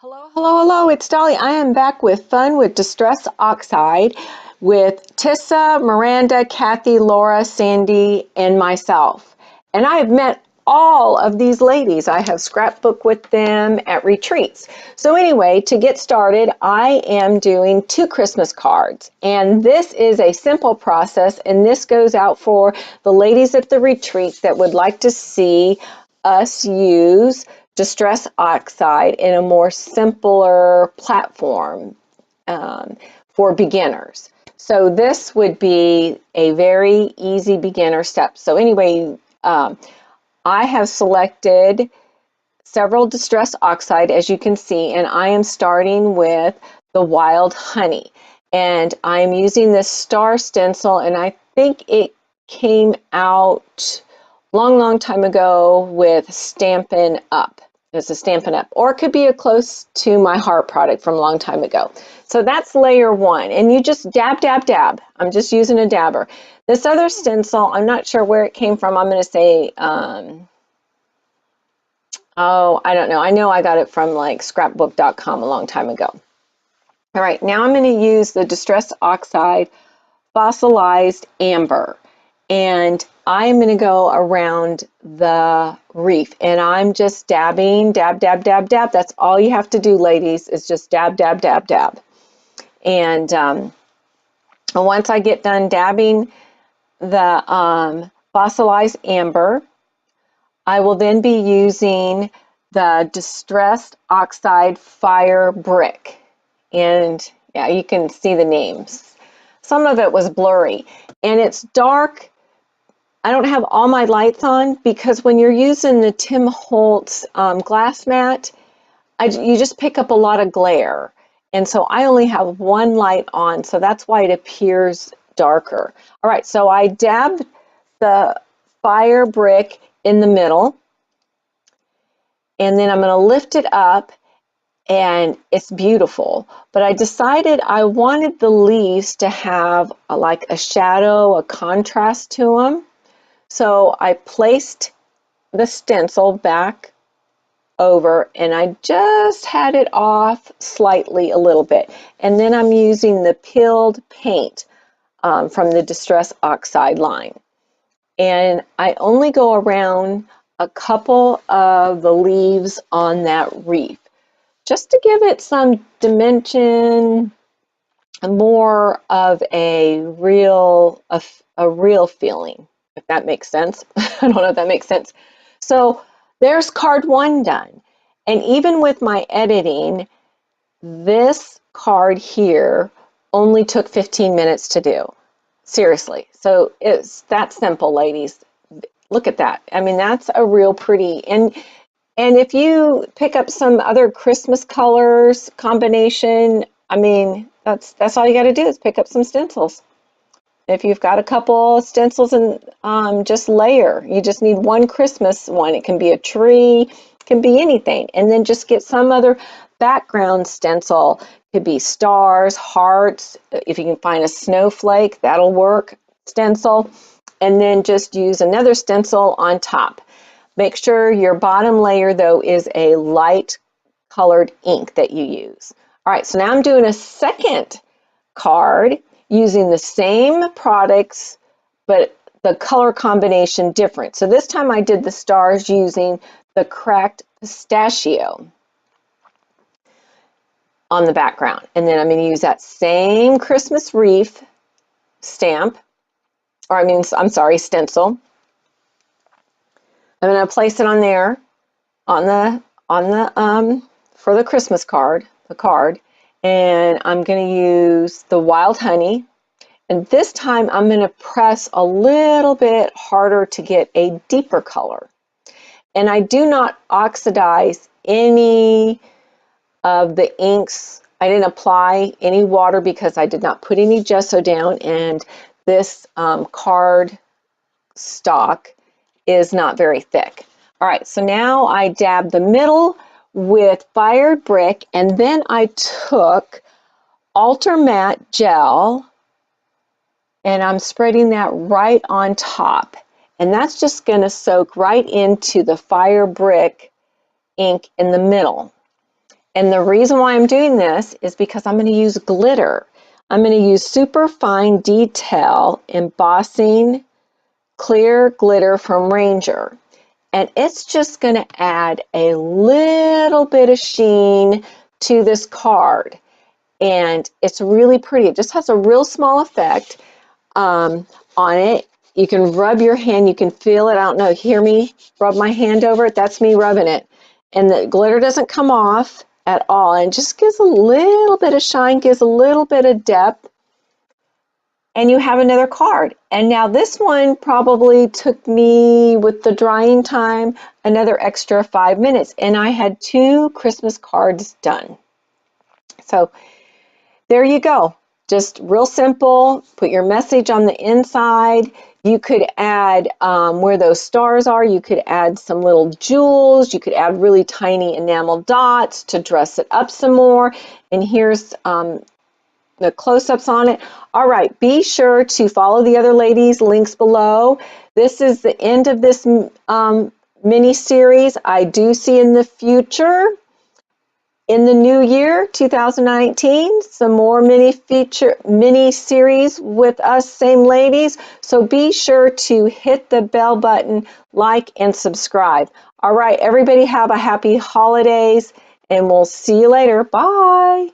Hello, hello, hello, it's Dolly. I am back with Fun with Distress Oxide with Tissa, Miranda, Kathy, Laura, Sandy, and myself. And I have met all of these ladies. I have scrapbooked with them at retreats. So anyway, to get started, I am doing 2 Christmas cards. And this is a simple process, and this goes out for the ladies at the retreat that would like to see us use Distress Oxide in a more simpler platform for beginners. So this would be a very easy beginner step. So anyway, I have selected several Distress Oxide, as you can see, and I am starting with the Wild Honey. And I'm using this star stencil, and I think it came out long time ago with Stampin' Up. It's a Stampin' Up, or it could be a close to my heart product from a long time ago. So that's layer 1, and you just dab, dab, dab. I'm just using a dabber. This other stencil, I'm not sure where it came from. I'm going to say, oh, I don't know. I know I got it from like scrapbook.com a long time ago. All right, now I'm going to use the Distress Oxide Fossilized Amber. And I'm going to go around the reef, and I'm just dabbing, dab, dab, dab, dab. That's all you have to do, ladies, is just dab, dab, dab, dab. And once I get done dabbing the fossilized amber, I will then be using the Distressed Oxide Fire Brick. And yeah, you can see the names. Some of it was blurry, and it's dark. I don't have all my lights on because when you're using the Tim Holtz glass mat, you just pick up a lot of glare. And so I only have one light on, so that's why it appears darker. All right, so I dabbed the fire brick in the middle, and then I'm going to lift it up, and it's beautiful. But I decided I wanted the leaves to have like a shadow, a contrast to them. So I placed the stencil back over, and I just had it off slightly a little bit. And then I'm using the peeled paint from the Distress Oxide line. And I only go around a couple of the leaves on that reef, just to give it some dimension, more of a real feeling, if that makes sense. I don't know if that makes sense. So there's card 1 done. And even with my editing, this card here only took 15 minutes to do. Seriously. So it's that simple, ladies. Look at that. I mean, that's a real pretty. And if you pick up some other Christmas colors combination, I mean, that's all you got to do is pick up some stencils. If you've got a couple stencils and just layer, you just need one Christmas one. It can be a tree, it can be anything. And then just get some other background stencil. It could be stars, hearts. If you can find a snowflake, that'll work. Stencil. And then just use another stencil on top. Make sure your bottom layer, though, is a light colored ink that you use. All right, so now I'm doing a second card using the same products, but the color combination different. So this time I did the stars using the cracked pistachio on the background. And then I'm going to use that same Christmas wreath stamp, or I'm sorry, stencil. I'm going to place it on there, on the for the Christmas card, and I'm going to use the Wild Honey. And this time I'm going to press a little bit harder to get a deeper color. And I do not oxidize any of the inks. I didn't apply any water because I did not put any gesso down, and this card stock is not very thick. All right, so now I dabbed the middle with fired brick, and then I took Ultra Matte gel, and I'm spreading that right on top. And that's just going to soak right into the fire brick ink in the middle. And the reason why I'm doing this is because I'm going to use glitter. I'm going to use super fine detail embossing clear glitter from Ranger. And it's just going to add a little bit of sheen to this card. And it's really pretty. It just has a real small effect on it. You can rub your hand, you can feel it. I don't know, hear me rub my hand over it? That's me rubbing it. And the glitter doesn't come off at all, and just gives a little bit of shine, gives a little bit of depth, and you have another card. And now this one probably took me, with the drying time, another extra 5 minutes, and I had 2 Christmas cards done. So there you go. Just real simple. Put your message on the inside. You could add where those stars are, you could add some little jewels. You could add really tiny enamel dots to dress it up some more. And here's the close-ups on it. All right, be sure to follow the other ladies' links below. This is the end of this mini series. I do see in the future, in the new year, 2019, some more mini series with us same ladies. So be sure to hit the bell button, like, and subscribe. All right, everybody have a happy holidays, and we'll see you later. Bye.